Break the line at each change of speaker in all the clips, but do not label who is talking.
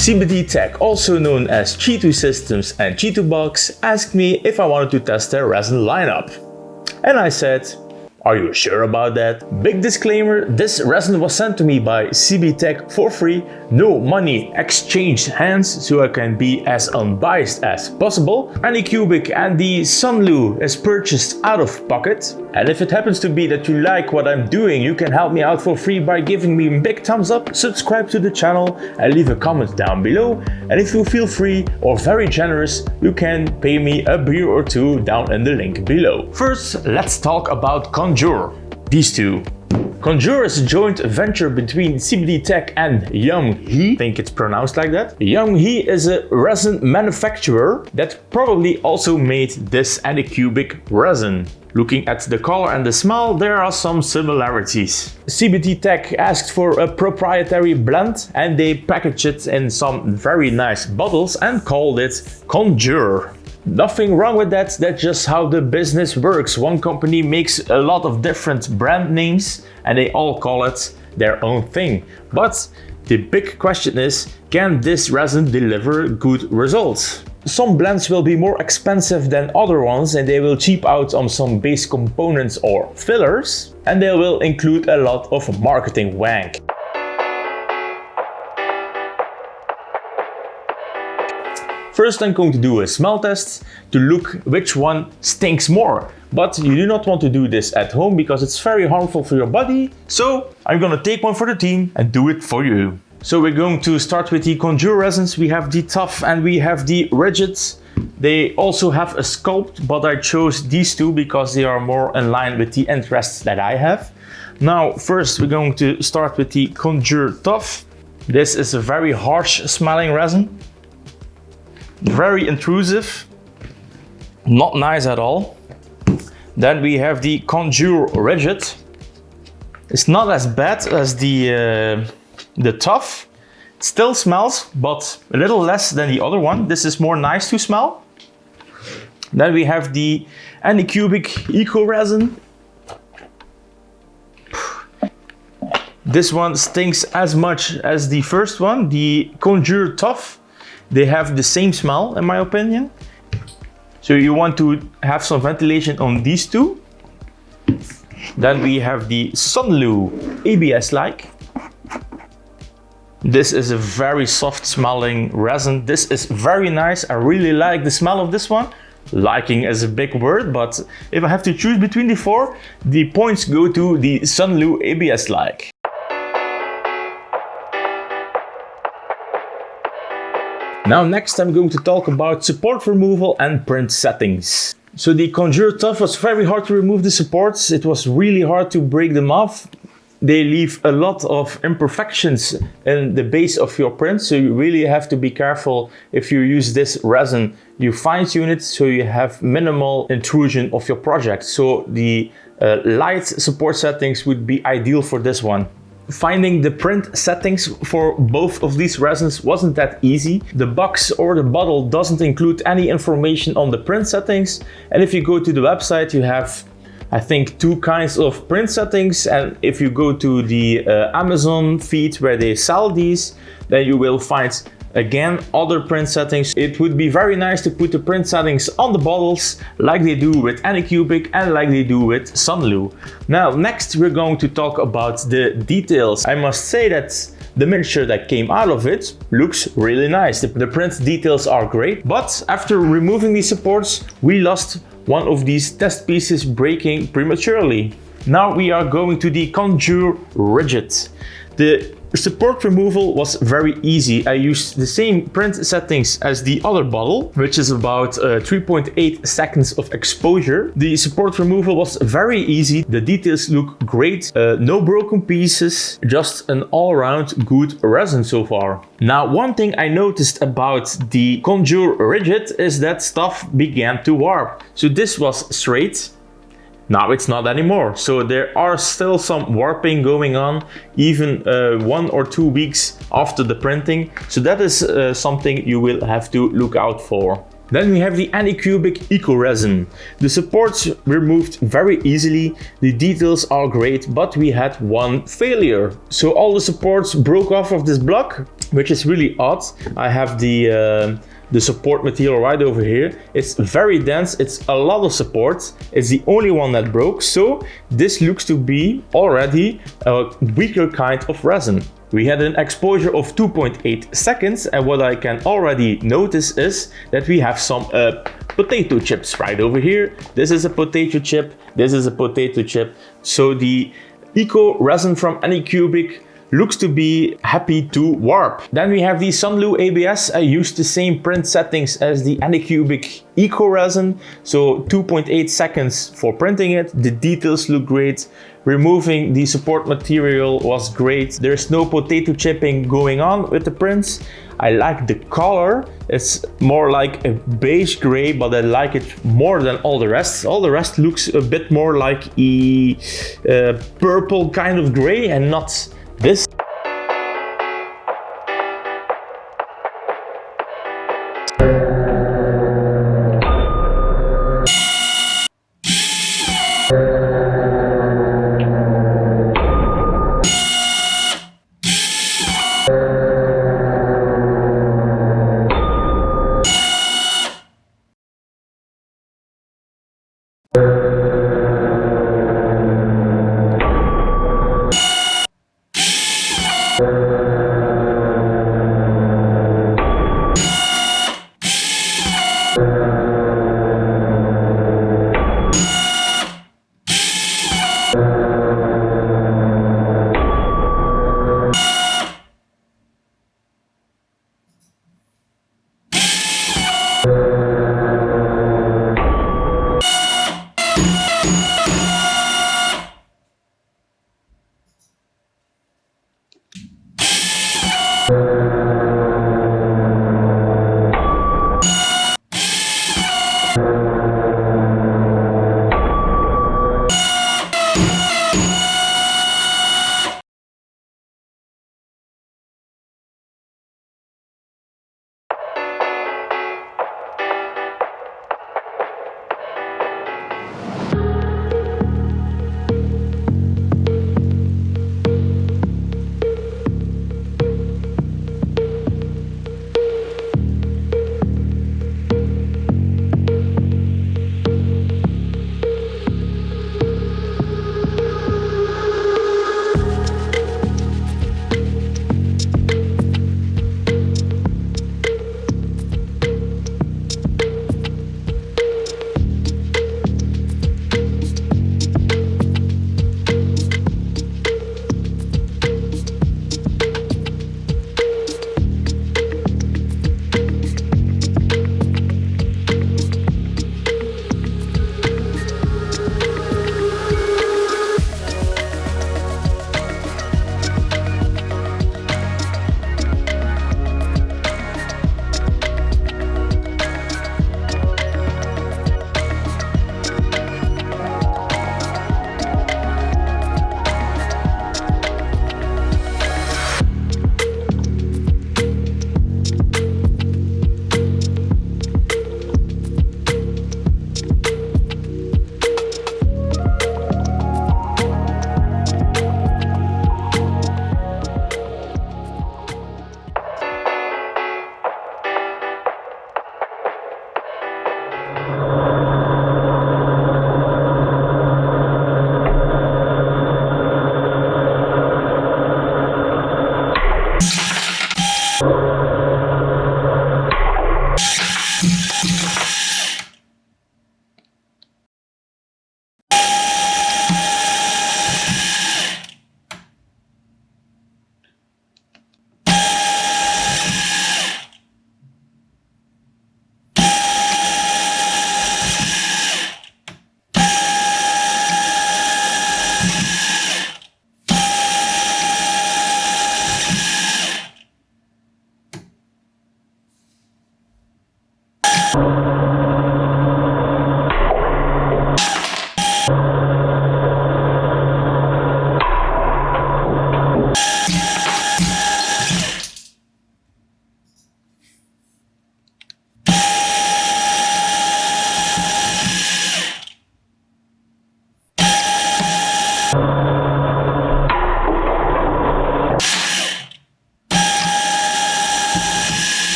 CTB Tech, also known as Chitu Systems and Chitu Box, asked me if I wanted to test their resin lineup. And I said, are you sure about that? Big disclaimer, this resin was sent to me by CTB Tech for free, no money exchanged hands, so I can be as unbiased as possible. Anycubic and the Sunlu is purchased out of pocket. And if it happens to be that you like what I'm doing, you can help me out for free by giving me a big thumbs up, subscribe to the channel and leave a comment down below. And if you feel free or very generous, you can pay me a beer or two down in the link below. First, let's talk about Conjure. These two. Conjure is a joint venture between CTB Tech and Noizie. I think it's pronounced like that. Noizie is a resin manufacturer that probably also made this anycubic resin. Looking at the color and the smell, there are some similarities. CTB Tech asked for a proprietary blend and they packaged it in some very nice bottles and called it Conjure. Nothing wrong with that, that's just how the business works. One company makes a lot of different brand names and they all call it their own thing. But the big question is, can this resin deliver good results? Some blends will be more expensive than other ones and they will cheap out on some base components or fillers, and they will include a lot of marketing wank. First, I'm going to do a smell test to look which one stinks more. But you do not want to do this at home because it's very harmful for your body. So I'm gonna take one for the team and do it for you. So we're going to start with the Conjure resins. We have the Tough and we have the Rigid. They also have a Sculpt, but I chose these two because they are more in line with the interests that I have. Now, first we're going to start with the Conjure Tough. This is a very harsh smelling resin. Very intrusive, not nice at all. Then we have the Conjure Rigid. It's not as bad as the Tough. It still smells, but a little less than the other one. This is more nice to smell. Then we have the Anycubic Eco Resin. This one stinks as much as the first one, the Conjure Tough. They have the same smell in my opinion. So you want to have some ventilation on these two. Then we have the Sunlu ABS-like. This is a very soft smelling resin. This is very nice. I really like the smell of this one. Liking is a big word, but if I have to choose between the four, the points go to the Sunlu ABS-like. Now next I'm going to talk about support removal and print settings. So the Conjure Tough was very hard to remove the supports. It was really hard to break them off. They leave a lot of imperfections in the base of your print, so you really have to be careful if you use this resin. You fine tune it so you have minimal intrusion of your project. So the light support settings would be ideal for this one. Finding the print settings for both of these resins wasn't that easy. The box or the bottle doesn't include any information on the print settings. And if you go to the website, you have, I think, two kinds of print settings. And if you go to the Amazon feed where they sell these, then you will find again other print settings. It would be very nice to put the print settings on the bottles like they do with Anycubic and like they do with Sunlu. Now next we're going to talk about the details. I must say that the miniature that came out of it looks really nice. The print details are great, but after removing these supports we lost one of these test pieces breaking prematurely. Now we are going to the Conjure Rigid. The support removal was very easy. I used the same print settings as the other bottle, which is about 3.8 seconds of exposure. The support removal was very easy. The details look great. No broken pieces, just an all-around good resin so far. Now, one thing I noticed about the Conjure Rigid is that stuff began to warp. So this was straight. Now it's not anymore. So there are still some warping going on, even 1 or 2 weeks after the printing. So that is something you will have to look out for. Then we have the Anycubic Eco Resin. The supports removed very easily, the details are great, but we had one failure. So all the supports broke off of this block which is really odd. I have the support material right over here. It's very dense, it's a lot of support. It's the only one that broke, so this looks to be already a weaker kind of resin. We had an exposure of 2.8 seconds, and what I can already notice is that we have some potato chips right over here. This is a potato chip, this is a potato chip. So the Eco resin from Anycubic looks to be happy to warp. Then we have the Sunblue ABS. I used the same print settings as the Anycubic Eco resin, so 2.8 seconds for printing it. The details look great. Removing the support material was great. There's no potato chipping going on with the prints. I like the color. It's more like a beige gray, but I like it more than all the rest. All the rest looks a bit more like a purple kind of gray and not this.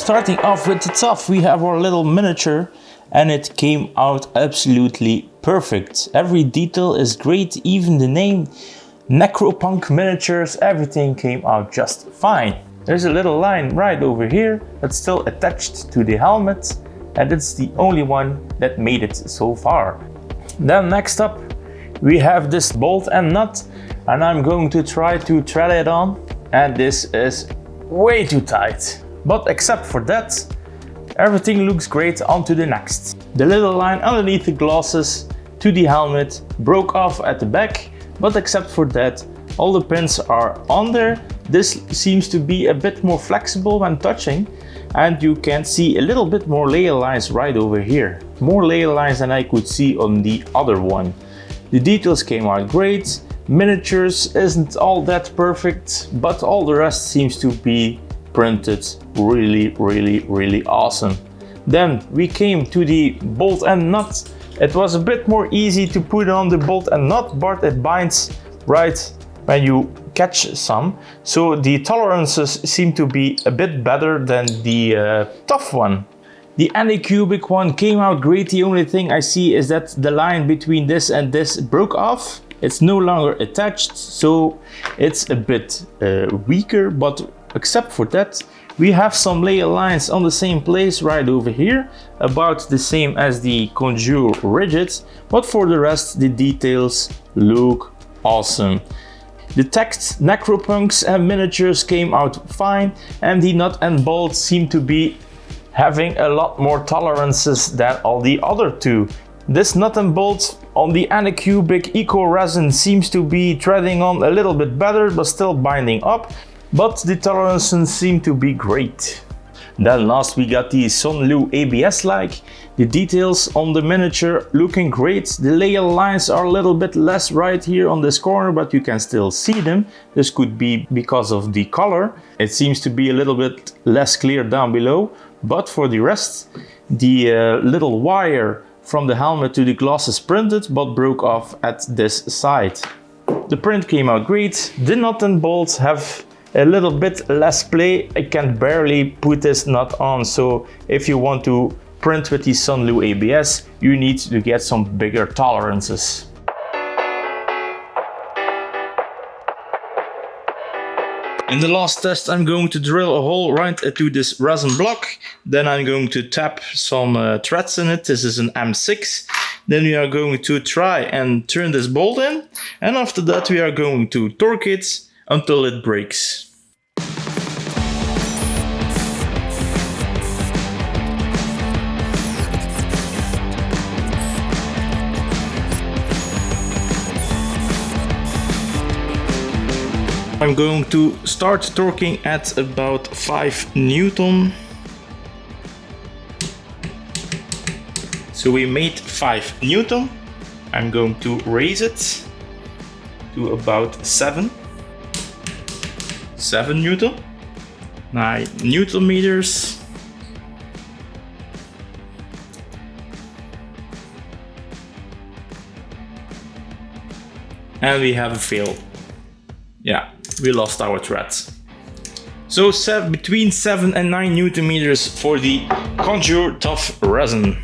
Starting off with the tough, we have our little miniature and it came out absolutely perfect. Every detail is great, even the name Necropunk Miniatures, everything came out just fine. There's a little line right over here that's still attached to the helmet, and it's the only one that made it so far. Then next up we have this bolt and nut, and I'm going to try to thread it on, and this is way too tight. But except for that, everything looks great. On to the next. The little line underneath the glasses to the helmet broke off at the back, but except for that, all the pins are on there. This seems to be a bit more flexible when touching, and you can see a little bit more layer lines right over here. More layer lines than I could see on the other one. The details came out great. Miniatures isn't all that perfect, but all the rest seems to be printed really awesome. Then we came to the bolt and nut. It was a bit more easy to put on the bolt and nut, but it binds right when you catch some. So the tolerances seem to be a bit better than the tough one. The anycubic one came out great. The only thing I see is that the line between this and this broke off. It's no longer attached, so it's a bit weaker, but except for that, we have some layer lines on the same place right over here, about the same as the Conjure Rigid, but for the rest, the details look awesome. The text Necropunks and miniatures came out fine, and the nut and bolt seem to be having a lot more tolerances than all the other two. This nut and bolt on the anycubic eco resin seems to be threading on a little bit better, but still binding up. But the tolerances seem to be great. Then last we got the Sunlu ABS-like. The details on the miniature looking great. The layer lines are a little bit less right here on this corner, but you can still see them. This could be because of the color. It seems to be a little bit less clear down below, but for the rest, the little wire from the helmet to the glasses printed, but broke off at this side. The print came out great. The nut and bolts have a little bit less play. I can barely put this nut on, so if you want to print with the Sunlu ABS, you need to get some bigger tolerances. In the last test, I'm going to drill a hole right into this resin block. Then I'm going to tap some threads in it. This is an M6. Then we are going to try and turn this bolt in. And after that, we are going to torque it until it breaks. I'm going to start torquing at about 5 Newton. So we made 5 Newton. I'm going to raise it to about 7 Newton. 9 Newton meters. And we have a fail. Yeah, we lost our threads. So between 7 and 9 Newton meters for the Conjure Tough resin.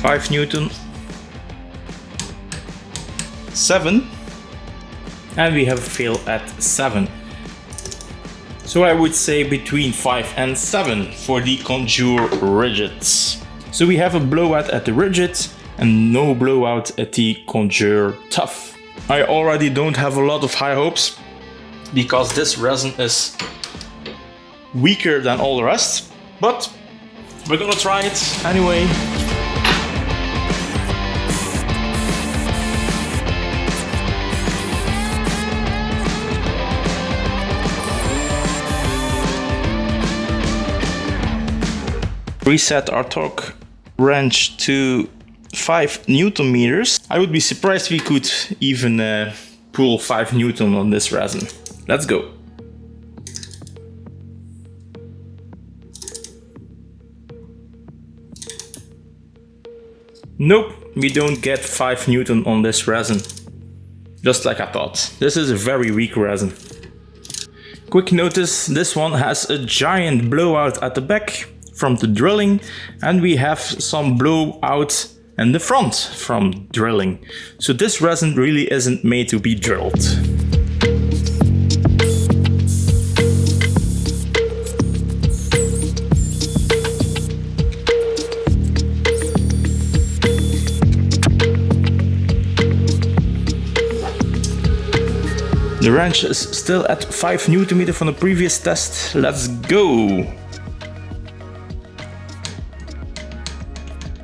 Five Newton, 7, and we have a fail at 7. So I would say between 5 and 7 for the Conjure Rigids. So we have a blowout at the Rigid and no blowout at the Conjure Tough. I already don't have a lot of high hopes because this resin is weaker than all the rest, but we're gonna try it anyway. Reset our torque wrench to 5 Newton meters. I would be surprised if we could even pull 5 Newton on this resin. Let's go. Nope, we don't get 5 Newton on this resin. Just like I thought. This is a very weak resin. Quick notice, this one has a giant blowout at the back from the drilling, and we have some blowout in the front from drilling. So this resin really isn't made to be drilled. The wrench is still at 5 Nm from the previous test. Let's go!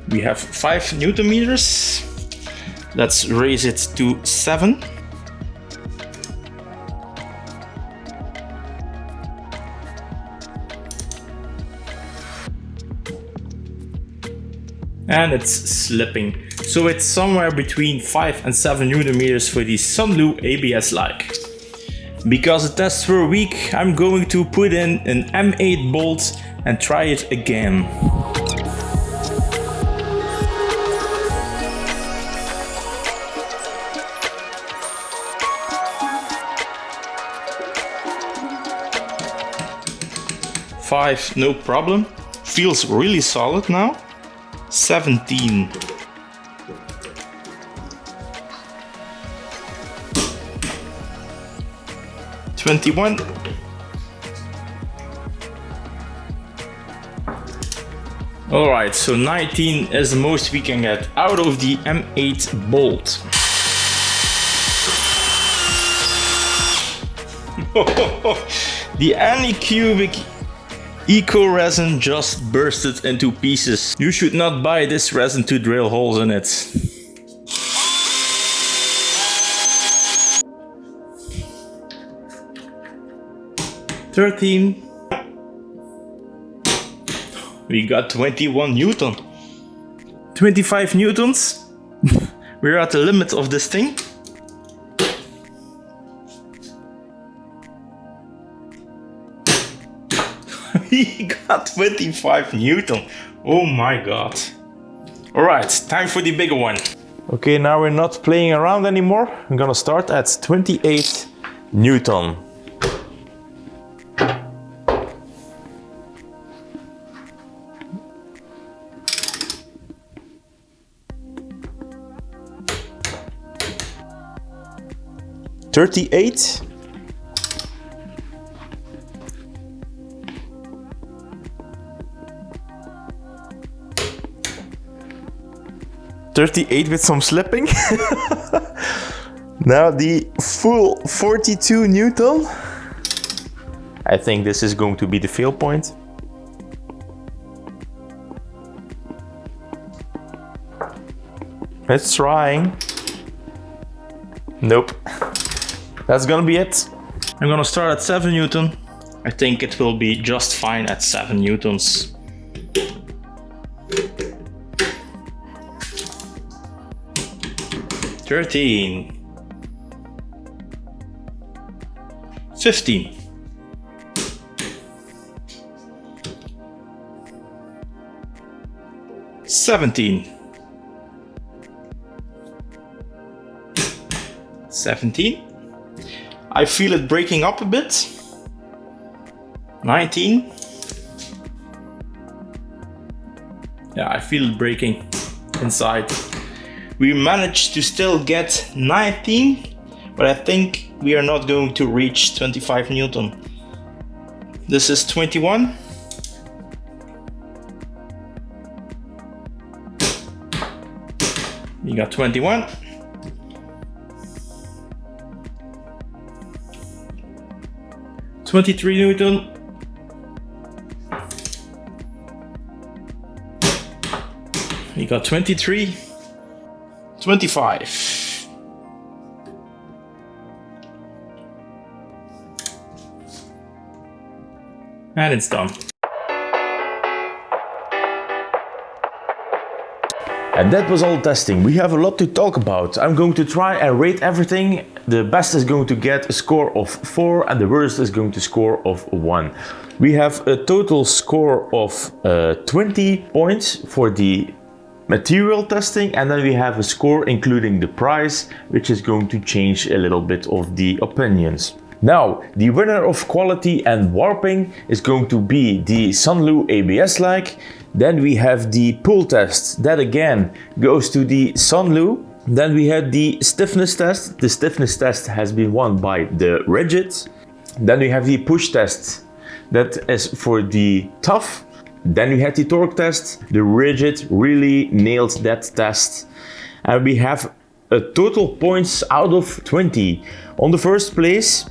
We have 5 Nm. Let's raise it to 7. And it's slipping. So it's somewhere between 5 and 7 Nm for the Sunlu ABS-like. Because the tests were weak, I'm going to put in an M8 bolt and try it again. Five, no problem. Feels really solid now. 17. $21. Alright, so 19 is the most we can get out of the M8 bolt. The Anycubic Eco resin just bursted into pieces. You should not buy this resin to drill holes in it. $13. We got 21 Newton. 25 Newtons. We're at the limit of this thing. We got 25 Newton. Oh my god. Alright, time for the bigger one. Okay, now we're not playing around anymore. I'm gonna start at 28 Newton. $38. $38 with some slipping. Now the full 42 Newton. I think this is going to be the fail point. It's trying. Nope. That's gonna be it. I'm gonna start at 7 Newton. I think it will be just fine at 7 Newtons. $13. $15. $17. $17. I feel it breaking up a bit. $19. Yeah, I feel it breaking inside. We managed to still get 19, but I think we are not going to reach 25 Newton. This is 21. We got 21. $23 Newton. We got 23. 25. And it's done. And that was all testing. We have a lot to talk about. I'm going to try and rate everything. The best is going to get a score of 4 and the worst is going to score of 1. We have a total score of 20 points for the material testing, and then we have a score including the price, which is going to change a little bit of the opinions. Now, the winner of quality and warping is going to be the Sunlu ABS-like. Then we have the pull test, that again goes to the Sunlu. Then we had the stiffness test. The stiffness test has been won by the Rigid. Then we have the push test, that is for the Tough. Then we had the torque test. The Rigid really nailed that test. And we have a total points out of 20. On the first place,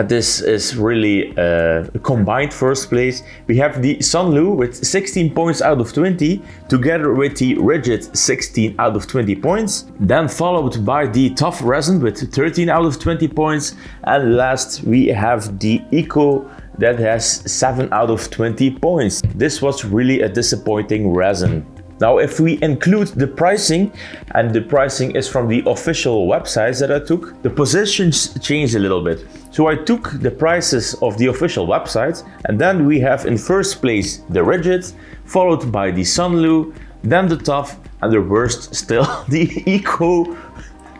this is really a combined first place. We have the Sunlu with 16 points out of 20, together with the Rigid 16 out of 20 points. Then followed by the Tough Resin with 13 out of 20 points. And last we have the Eco that has 7 out of 20 points. This was really a disappointing resin. Now, if we include the pricing, and the pricing is from the official websites that I took, the positions changed a little bit. So I took the prices of the official websites, and then we have in first place the Rigid, followed by the Sunlu, then the Tough, and the worst still, the Eco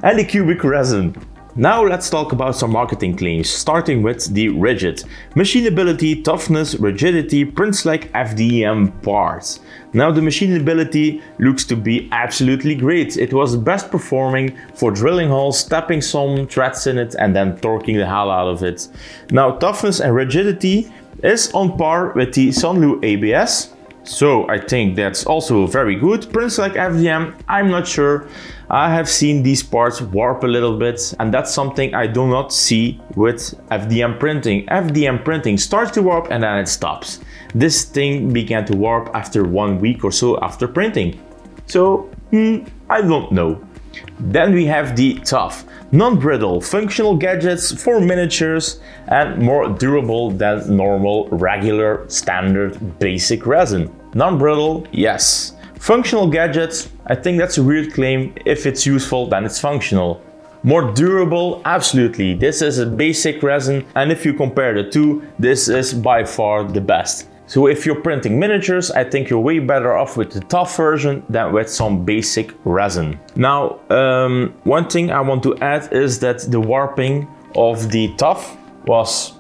and the cubic resin. Now let's talk about some marketing claims, starting with the Rigid. Machinability, toughness, rigidity, prints like FDM parts. Now the machinability looks to be absolutely great. It was the best performing for drilling holes, tapping some threads in it and then torquing the hell out of it. Now toughness and rigidity is on par with the Sunlu ABS. So I think that's also very good. Prints like FDM, I'm not sure. I have seen these parts warp a little bit, and that's something I do not see with FDM printing. FDM printing starts to warp and then it stops. This thing began to warp after 1 week or so after printing. So, I don't know. Then we have the Tough. Non-brittle, functional gadgets for miniatures and more durable than normal, regular, standard, basic resin. Non-brittle, yes. Functional gadgets, I think that's a weird claim. If it's useful, then it's functional. More durable, absolutely. This is a basic resin, and if you compare the two, this is by far the best. So if you're printing miniatures, I think you're way better off with the Tough version than with some basic resin. Now, one thing I want to add is that the warping of the Tough was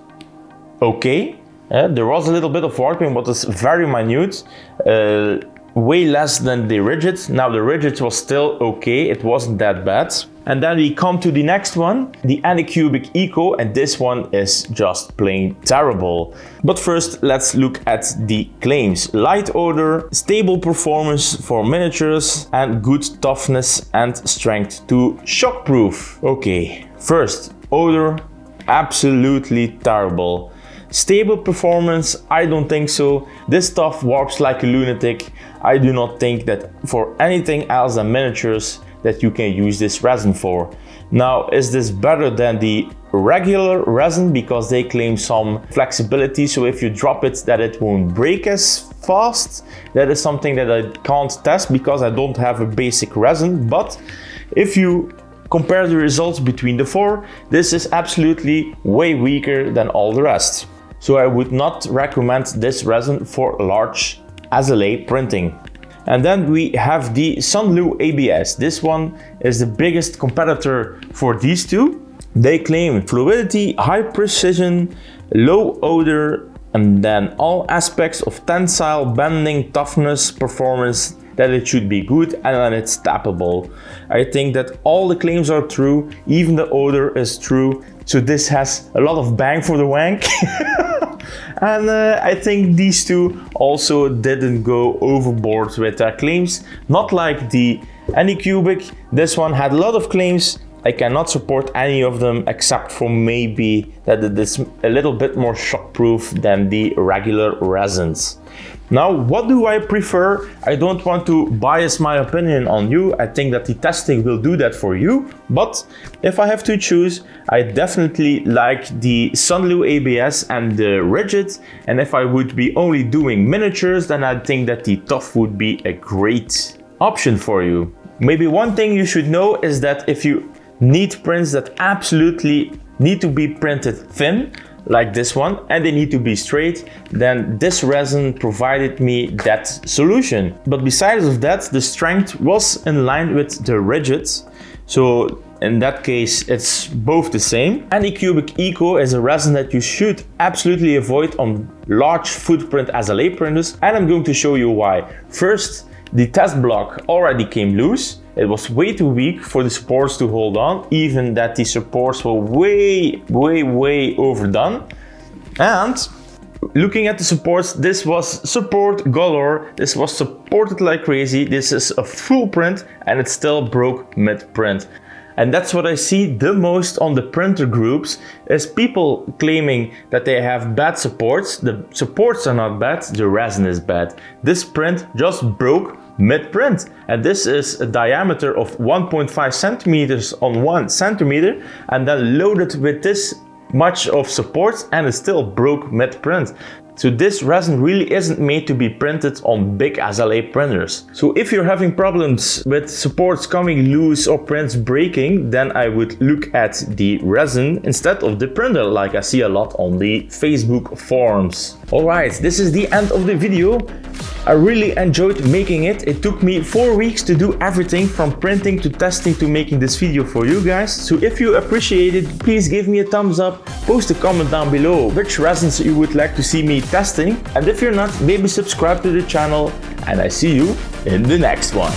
okay. There was a little bit of warping, but it's very minute. Way less than the Rigid. Now the Rigid was still okay, it wasn't that bad. And then we come to the next one, the Anycubic Eco, and this one is just plain terrible. But first, let's look at the claims. Light odor, stable performance for miniatures, and good toughness and strength to shockproof. Okay, first, odor, absolutely terrible. Stable performance, I don't think so. This stuff warps like a lunatic. I do not think that for anything else than miniatures that you can use this resin for. Now, is this better than the regular resin because they claim some flexibility, so if you drop it that it won't break as fast? That is something that I can't test because I don't have a basic resin, but if you compare the results between the four, this is absolutely way weaker than all the rest. So I would not recommend this resin for large SLA printing. And then we have the Sunlu ABS. This one is the biggest competitor for these two. They claim fluidity, high precision, low odor, and then all aspects of tensile, bending, toughness, performance, that it should be good, and then it's tappable. I think that all the claims are true, even the odor is true. So this has a lot of bang for the wank. And I think these two also didn't go overboard with their claims. Not like the Anycubic. This one had a lot of claims. I cannot support any of them except for maybe that it is a little bit more shockproof than the regular resins. Now, what do I prefer? I don't want to bias my opinion on you. I think that the testing will do that for you. But if I have to choose, I definitely like the Sunlu ABS and the Rigid. And if I would be only doing miniatures, then I think that the Tough would be a great option for you. Maybe one thing you should know is that if you need prints that absolutely need to be printed thin, like this one, and they need to be straight, then this resin provided me that solution. But besides of that, the strength was in line with the rigid. So in that case, it's both the same. Anycubic Eco is a resin that you should absolutely avoid on large footprint SLA printers, and I'm going to show you why. First, the test block already came loose. It was way too weak for the supports to hold on, even that the supports were way overdone. And looking at the supports, this was support galore. This was supported like crazy. This is a full print and it still broke mid-print. And that's what I see the most on the printer groups, is people claiming that they have bad supports. The supports are not bad, the resin is bad. This print just broke mid-print, and this is a diameter of 1.5 centimeters on 1 centimeter, and then loaded with this much of supports, and it still broke mid-print. So this resin really isn't made to be printed on big SLA printers. So if you're having problems with supports coming loose or prints breaking, then I would look at the resin instead of the printer, like I see a lot on the Facebook forums. Alright, this is the end of the video. I really enjoyed making it. It took me 4 weeks to do everything from printing to testing to making this video for you guys. So if you appreciate it, please give me a thumbs up, post a comment down below which resins you would like to see me testing. And if you're not, maybe subscribe to the channel, and I see you in the next one.